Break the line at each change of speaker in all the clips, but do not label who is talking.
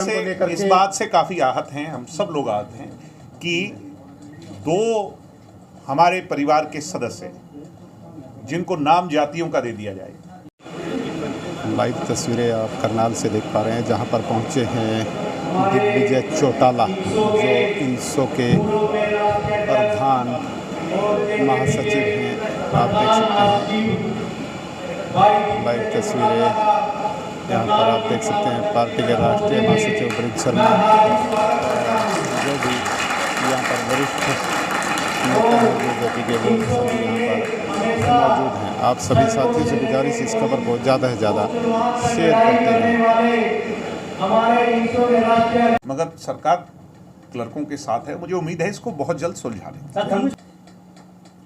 इस बात से काफ़ी आहत हैं, हम सब लोग आहत हैं कि दो हमारे परिवार के सदस्य जिनको नाम जातियों का दे दिया जाए।
लाइव तस्वीरें आप करनाल से देख पा रहे हैं, जहां पर पहुंचे हैं दिग्विजय चौटाला, जो इंसो के प्रधान महासचिव हैं। आप देख सकते हैं लाइव तस्वीरें, यहाँ पर आप देख सकते हैं पार्टी के राष्ट्रीय महासचिव ब्रिज शर्मा, जो भी यहाँ पर वरिष्ठ नेता हैं बीजेपी के, वो सभी यहाँ पर मौजूद हैं। आप सभी साथियों से गुजारिश इस खबर को ज़्यादा से ज़्यादा शेयर करते रहें।
मगर सरकार क्लर्कों के साथ है, मुझे उम्मीद है इसको बहुत जल्द सुलझा लें।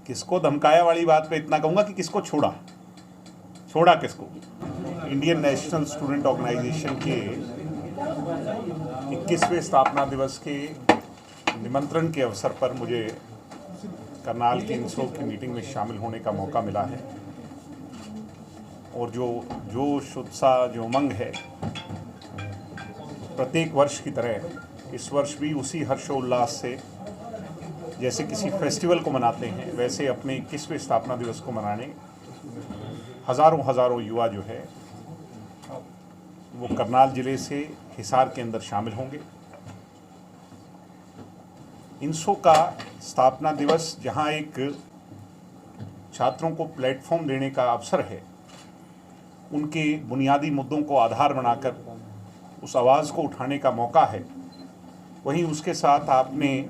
किसको धमकाया वाली बात पे इतना कहूँगा कि किसको छोड़ा किसको। इंडियन नेशनल स्टूडेंट ऑर्गेनाइजेशन के 21वें स्थापना दिवस के निमंत्रण के अवसर पर मुझे करनाल की इंसो की मीटिंग में शामिल होने का मौका मिला है, और जो जोश उत्साह जो उमंग है प्रत्येक वर्ष की तरह इस वर्ष भी उसी हर्षोल्लास से जैसे किसी फेस्टिवल को मनाते हैं, वैसे अपने 21वें स्थापना दिवस को मनाने हज़ारों युवा जो है वो करनाल ज़िले से हिसार के अंदर शामिल होंगे। इंसो का स्थापना दिवस जहां एक छात्रों को प्लेटफॉर्म देने का अवसर है, उनके बुनियादी मुद्दों को आधार बनाकर उस आवाज़ को उठाने का मौका है, वहीं उसके साथ आपने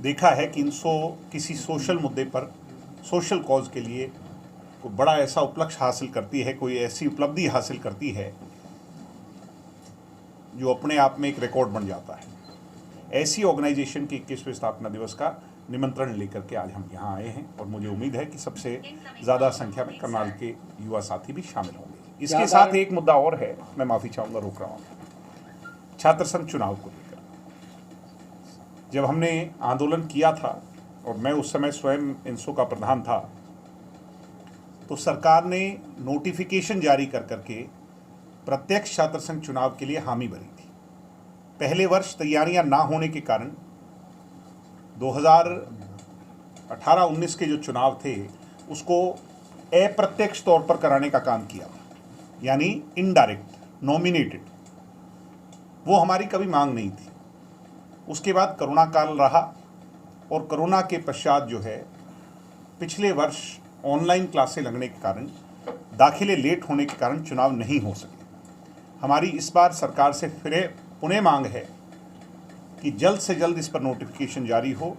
देखा है कि इंसो किसी सोशल मुद्दे पर, सोशल कॉज के लिए कोई बड़ा ऐसा उपलक्ष्य हासिल करती है, कोई ऐसी उपलब्धि हासिल करती है जो अपने आप में एक रिकॉर्ड बन जाता है। ऐसी ऑर्गेनाइजेशन के 21वें स्थापना दिवस का निमंत्रण लेकर के आज हम यहाँ आए हैं, और मुझे उम्मीद है कि सबसे ज़्यादा संख्या में करनाल के युवा साथी भी शामिल होंगे। इसके साथ एक मुद्दा और है, मैं माफ़ी चाहूँगा, रोक रहा हूँ। छात्र संघ चुनाव को लेकर जब हमने आंदोलन किया था, और मैं उस समय स्वयं इंसो का प्रधान था, तो सरकार ने नोटिफिकेशन जारी करके प्रत्यक्ष छात्र संघ चुनाव के लिए हामी भरी थी। पहले वर्ष तैयारियां ना होने के कारण 2018-19 के जो चुनाव थे उसको अप्रत्यक्ष तौर पर कराने का काम किया, यानी इनडायरेक्ट नॉमिनेटेड। वो हमारी कभी मांग नहीं थी। उसके बाद कोरोना काल रहा, और कोरोना के पश्चात जो है पिछले वर्ष ऑनलाइन क्लासें लगने के कारण, दाखिले लेट होने के कारण चुनाव नहीं हो सके। हमारी इस बार सरकार से फिर पुनः मांग है कि जल्द से जल्द इस पर नोटिफिकेशन जारी हो,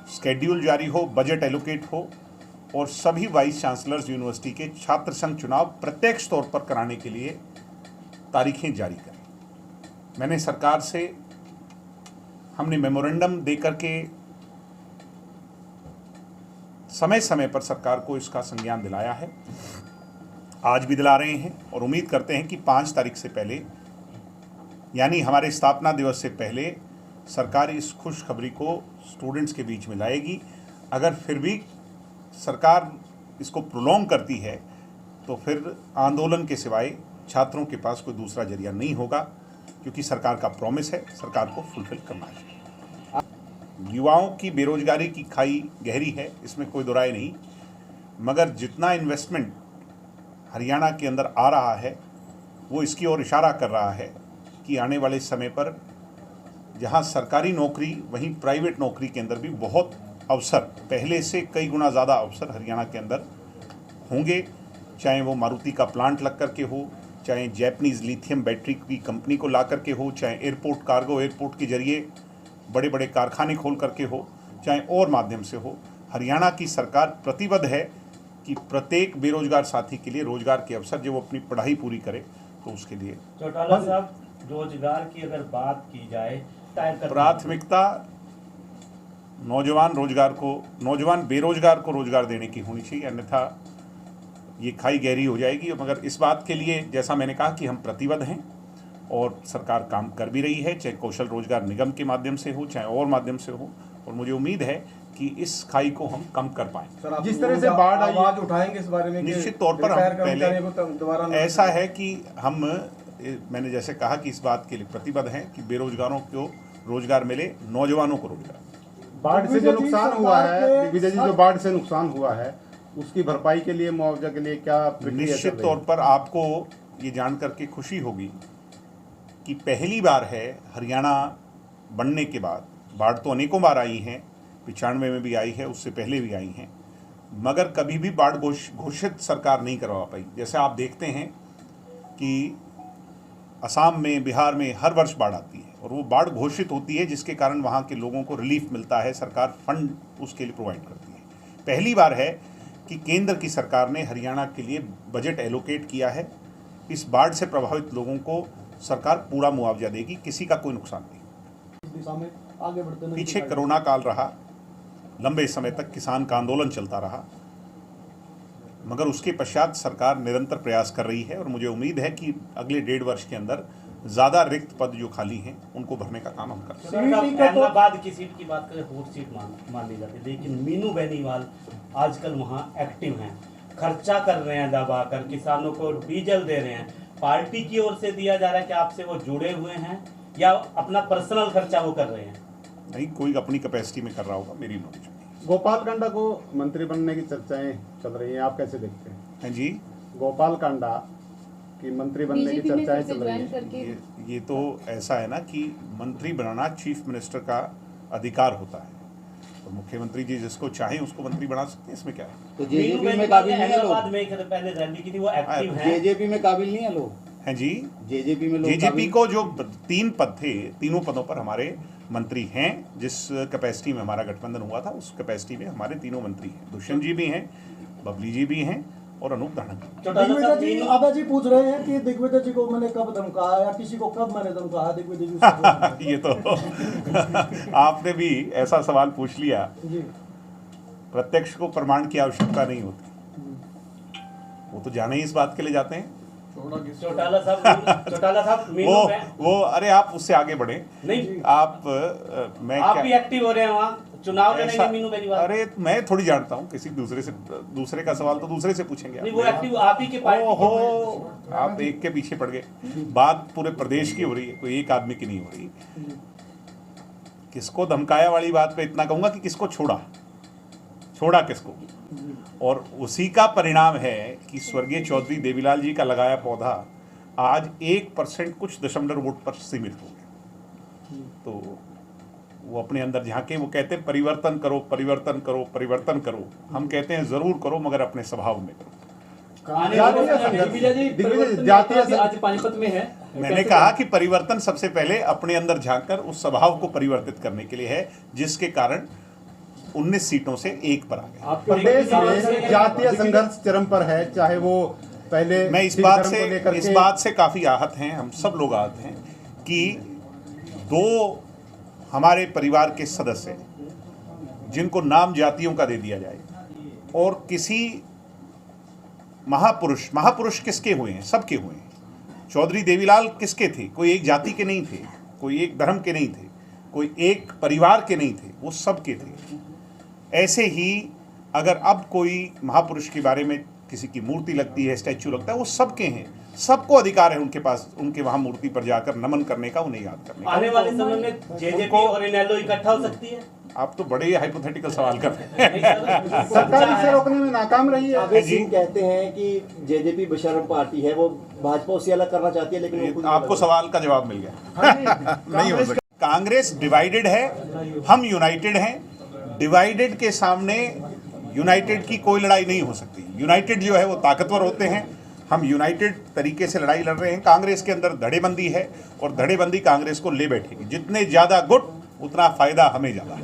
स्केड्यूल जारी हो, बजट एलोकेट हो, और सभी वाइस चांसलर्स यूनिवर्सिटी के छात्र संघ चुनाव प्रत्यक्ष तौर पर कराने के लिए तारीखें जारी करें। मैंने सरकार से, हमने मेमोरेंडम देकर के समय समय पर सरकार को इसका संज्ञान दिलाया है, आज भी दिला रहे हैं, और उम्मीद करते हैं कि 5 तारीख से पहले, यानी हमारे स्थापना दिवस से पहले, सरकार इस खुशखबरी को स्टूडेंट्स के बीच में लाएगी। अगर फिर भी सरकार इसको प्रोलॉन्ग करती है तो फिर आंदोलन के सिवाय छात्रों के पास कोई दूसरा जरिया नहीं होगा, क्योंकि सरकार का प्रॉमिस है, सरकार को फुलफिल करना है। युवाओं की बेरोजगारी की खाई गहरी है, इसमें कोई दुराय नहीं, मगर जितना इन्वेस्टमेंट हरियाणा के अंदर आ रहा है वो इसकी ओर इशारा कर रहा है कि आने वाले समय पर जहां सरकारी नौकरी, वहीं प्राइवेट नौकरी के अंदर भी बहुत अवसर, पहले से कई गुना ज़्यादा अवसर हरियाणा के अंदर होंगे। चाहे वो मारुति का प्लांट लग करके हो, चाहे जैपनीज़ लिथियम बैटरी की कंपनी को ला करके हो, चाहे एयरपोर्ट, कार्गो एयरपोर्ट के जरिए बड़े बड़े कारखाने खोल करके हो, चाहे और माध्यम से हो, हरियाणा की सरकार प्रतिबद्ध है कि प्रत्येक बेरोजगार साथी के लिए रोजगार के अवसर, जो वो अपनी पढ़ाई पूरी करे तो उसके लिए।
चौटाला साहब, रोजगार की अगर बात की जाए,
प्राथमिकता नौजवान बेरोजगार को रोजगार देने की होनी चाहिए, अन्यथा ये खाई गहरी हो जाएगी। मगर इस बात के लिए, जैसा मैंने कहा, कि हम प्रतिबद्ध हैं और सरकार काम कर भी रही है, चाहे कौशल रोजगार निगम के माध्यम से हो, चाहे और माध्यम से हो, और मुझे उम्मीद है कि इस खाई को हम कम कर पाएं।
जिस तरह से आवाज उठाएंगे इस बारे में,
निश्चित तौर पर हम पहले, ऐसा है कि हम मैंने जैसे कहा कि इस बात के लिए प्रतिबद्ध हैं कि बेरोजगारों को रोजगार मिले, नौजवानों को रोजगार।
बाढ़ से जो नुकसान हुआ है दिग्विजय जी, जो बाढ़ से नुकसान हुआ है उसकी भरपाई के लिए, मुआवजा के लिए क्या प्रक्रिया चल
निश्चित
रही
तौर
है?
पर आपको ये जानकर के खुशी होगी कि पहली बार है हरियाणा बनने के बाद, बाढ़ तो अनेकों बार आई हैं, 95 में भी आई है, उससे पहले भी आई हैं, मगर कभी भी बाढ़ घोषित सरकार नहीं करवा पाई। जैसे आप देखते हैं कि असम में, बिहार में हर वर्ष बाढ़ आती है और वो बाढ़ घोषित होती है, जिसके कारण वहाँ के लोगों को रिलीफ मिलता है, सरकार फंड उसके लिए प्रोवाइड करती है। पहली बार है कि केंद्र की सरकार ने हरियाणा के लिए बजट एलोकेट किया है। इस बाढ़ से प्रभावित लोगों को सरकार पूरा मुआवजा देगी, किसी का कोई नुकसान नहीं।
इस दिशा में आगे बढ़ते हुए
पीछे कोरोना काल रहा, लंबे समय तक किसान का आंदोलन चलता रहा, मगर उसके पश्चात सरकार निरंतर प्रयास कर रही है और मुझे उम्मीद है कि अगले 1.5 वर्ष के अंदर ज़्यादा रिक्त पद जो खाली हैं उनको भरने का काम हम करते हैं।
अहमदाबाद की सीट की बात करें, हॉट सीट मान ली जाती है, लेकिन मीनू बेनीवाल आजकल वहाँ एक्टिव हैं, खर्चा कर रहे हैं, दबा कर किसानों को डीजल दे रहे हैं। पार्टी की ओर से दिया जा रहा है कि आपसे वो जुड़े हुए हैं या अपना पर्सनल खर्चा वो कर रहे हैं?
नहीं, कोई अपनी कैपेसिटी में कर रहा होगा, मेरी नॉलेज में।
गोपाल कांडा को मंत्री बनने की चर्चाएं चल रही हैं, आप कैसे देखते हैं?
हैं जी,
गोपाल कांडा की मंत्री बनने की चर्चाएं चल रही हैं।
ये तो ऐसा है ना कि मंत्री बनाना चीफ मिनिस्टर का अधिकार होता है और मुख्यमंत्री जी जिसको चाहें उसको मंत्री बना सकते हैं, इसमें क्या है?
तो जेजेपी में काबिल नहीं है
अहमदाबाद
लोग,
में पहले रैली की थी, वो एक्टिव हैं।
जेजेपी में काबिल नहीं है लोग,
हैं जी,
जेजेपी में लोग
जेजेपी
काबिल-
को जो 3 पद थे, तीनों पदों पर हमारे मंत्री हैं। जिस कैपेसिटी में हमारा गठबंधन हुआ था उस कैपेसिटी में हमारे तीनों मंत्री हैं। दुष्यंत जी भी हैं, बबली जी भी हैं और अनूप धानक।
दिग्विजय जी, आबा जी पूछ रहे हैं कि दिग्विजय जी को मैंने कब धमकाया या किसी को कब मैंने धमकाया? दिग्विजय जी से
ये तो आपने भी ऐसा सवाल पूछ लिया।
जी
प्रत्यक्ष को प्रमाण की आवश्यकता नहीं होती, वो तो जाने ही इस बात के लिए जाते हैं।
चौटाला साहब मीनू
वो अरे आप उससे आगे बढ़े
नहीं,
आप मैं
आप
क्या
भी एक्टिव हो रहे हैं वहाँ, चुनाव लड़ेंगे मीनू बेनीवाल?
अरे मैं थोड़ी जानता हूँ, किसी दूसरे का सवाल तो दूसरे से पूछेंगे
नहीं, वो एक्टिव आप ही के पार्टी के
ओहो,
हैं।
आप एक के पीछे पड़ गए। बात पूरे प्रदेश की हो रही है, कोई एक आदमी की नहीं हो रही। किसको धमकाया वाली बात पे इतना कहूंगा कि किसको छोड़ा किसको, और उसी का परिणाम है कि स्वर्गीय चौधरी देवीलाल जी का लगाया पौधा आज 1% कुछ दशमलव वोट पर सीमित हो गया। तो वो अपने अंदर झांके, वो कहते हैं परिवर्तन करो, परिवर्तन करो, परिवर्तन करो। हम कहते हैं जरूर करो, मगर अपने स्वभाव में करो।
आज पानीपत में है।
मैंने कहा कि परिवर्तन सबसे पहले अपने अंदर झांककर उस स्वभाव को परिवर्तित करने के लिए है, जिसके कारण 19 सीटों से 1 पर आ गए।
प्रदेश में जातीय संघर्ष चरम पर है, चाहे वो पहले
मैं इस बात से काफी आहत हैं, हम सब लोग आहत हैं कि 2 हमारे परिवार के सदस्य जिनको नाम जातियों का दे दिया जाए और किसी महापुरुष किसके हुए हैं? सबके हुए हैं। चौधरी देवीलाल किसके थे? कोई एक जाति के नहीं थे, कोई एक धर्म के नहीं थे, कोई एक परिवार के नहीं थे, वो सबके थे। ऐसे ही अगर अब कोई महापुरुष के बारे में किसी की मूर्ति लगती है, स्टैच्यू लगता है, वो सबके हैं, सबको अधिकार है उनके पास, उनके वहां मूर्ति पर जाकर नमन करने का, उन्हें याद करने का।
आने वाले समय में जेजेपी और इनेलो इकट्ठा हो सकती है?
आप तो बड़े ही हाइपोथेटिकल सवाल कर रहे हैं।
सरकार इसे रोकने में नाकाम रही है।
आगे सिंह कहते हैं कि जेजेपी बेशर्म पार्टी है, वो भाजपा उसे अलग करना चाहती है, लेकिन वो खुद
आपको सवाल का जवाब मिल गया। नहीं हो सकता। कांग्रेस डिवाइडेड है, हम यूनाइटेड हैं। डिवाइडेड के सामने यूनाइटेड की कोई लड़ाई नहीं हो सकती। यूनाइटेड जो है वो ताकतवर होते हैं, हम यूनाइटेड तरीके से लड़ाई लड़ रहे हैं। कांग्रेस के अंदर धड़ेबंदी है और धड़ेबंदी कांग्रेस को ले बैठेगी। जितने ज्यादा गुट उतना फायदा हमें ज्यादा। हैं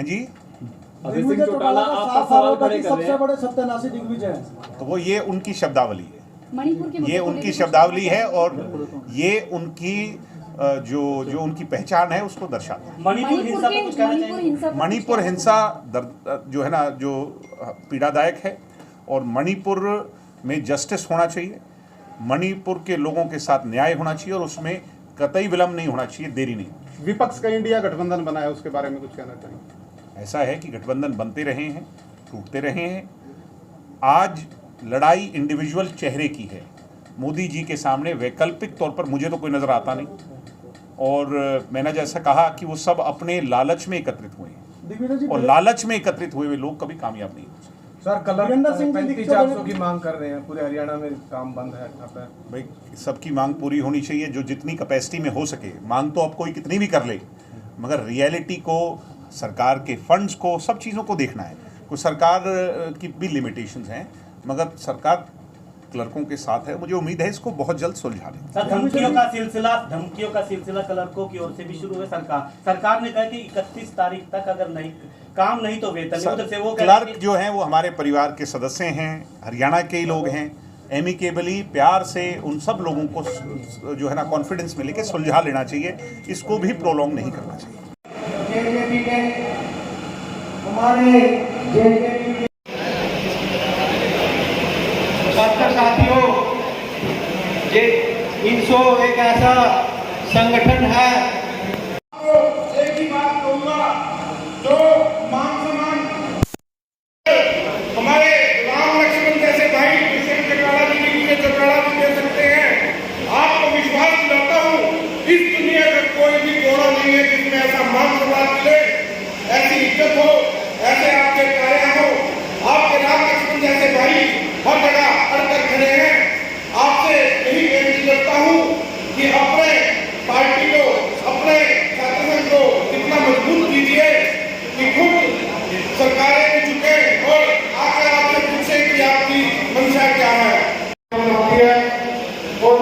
जी,
दिग्विजय चौटाला आपका सवाल खड़े कर रहे हैं, सबसे बड़े सत्यानाशी दिग्विजय हैं।
तो वो ये उनकी शब्दावली है,
मणिपुर के
ये उनकी शब्दावली है और ये उनकी जो उनकी पहचान है उसको दर्शाता है।
मणिपुर हिंसा पर कुछ कहना चाहिए?
मणिपुर हिंसा जो है ना, जो पीड़ादायक है और मणिपुर में जस्टिस होना चाहिए, मणिपुर के लोगों के साथ न्याय होना चाहिए और उसमें कतई विलंब नहीं होना चाहिए, देरी नहीं।
विपक्ष का इंडिया गठबंधन बना है, उसके बारे में कुछ कहना चाहिए?
ऐसा है कि गठबंधन बनते रहे हैं, टूटते रहे हैं। आज लड़ाई इंडिविजुअल चेहरे की है, मोदी जी के सामने वैकल्पिक तौर पर मुझे तो कोई नज़र आता नहीं। और मैंने जैसा कहा कि वो सब अपने लालच में एकत्रित हुए हैं
दिग्विजय जी
और लालच में एकत्रित हुए लोग कभी कामयाब नहीं हो सकते।
सर कल
वीरेंद्र सिंह जी
35-400 की मांग कर रहे हैं, पूरे हरियाणा में काम बंद है।
भाई सबकी मांग पूरी होनी चाहिए, जो जितनी कैपेसिटी में हो सके। मांग तो अब कोई कितनी भी कर ले, मगर रियलिटी को, सरकार के फंड्स को, सब चीज़ों को देखना है। कुछ सरकार की भी लिमिटेशंस हैं, मगर सरकार क्लर्कों के साथ है। मुझे उम्मीद है इसको बहुत जल्द सुलझा दें।
सर धमकियों का सिलसिला क्लर्कों की ओर से भी शुरू है। सरकार ने कहा कि 31 तारीख तक अगर नहीं काम नहीं तो वेतन नहीं। उधर से वो
क्लर्क जो हैं वो हमारे परिवार के सदस्य हैं, हरियाणा के ही लोग हैं। एमिकेबली प्यार से उन सब लोगों को जो है ना कॉन्फिडेंस में लेके सुलझा लेना चाहिए, इसको भी प्रोलॉन्ग नहीं करना चाहिए।
साथियों, ये इनसो एक ऐसा संगठन है। एक ही बात कहूंगा, जो मान सम्मान हमारे राम लक्ष्मण जैसे भाई किसी चौटाला जी के चौटाला भी दे सकते हैं। आपको विश्वास दिलाता हूँ, इस दुनिया का कोई भी कोना नहीं है जिसमें ऐसा मान सम्मान मिले, ऐसी इज्जत हो, ऐसे आपके कार्य हो। आपके राम लक्ष्मण जैसे भाई हर जगह अड़कर खड़े हैं। आपसे यही विनती करता हूँ कि अपने पार्टी को, अपने छात्र संघ को इतना मजबूत कीजिए कि खुद सरकारें भी झुके और आकर आपसे पूछे कि आपकी मंशा क्या है। और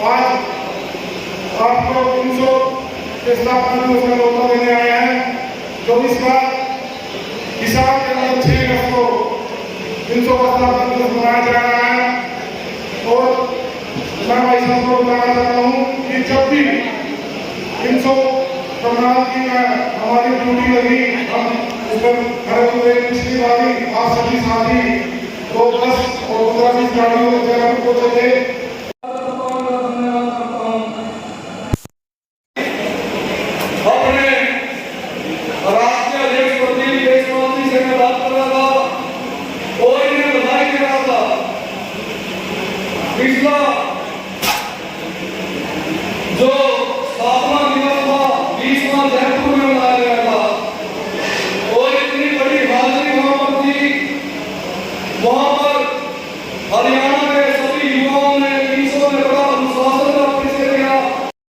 आज आपको 300 के स्थापना दिवस का मौका देने आया है, जो इस बार किसान के अंदर 6 अगस्त को 300 का स्थापना दिवस मनाया जा रहा है। और मैं भाई साहब को बताना चाहता हूँ कि जब भी 300 कमरान की हमारी ड्यूटी लगी, हम इस पर खड़े हुए। पिछली बार आप सभी साथी 2 बस और 15-20 गाड़ियों में जयपुर पहुंचे थे।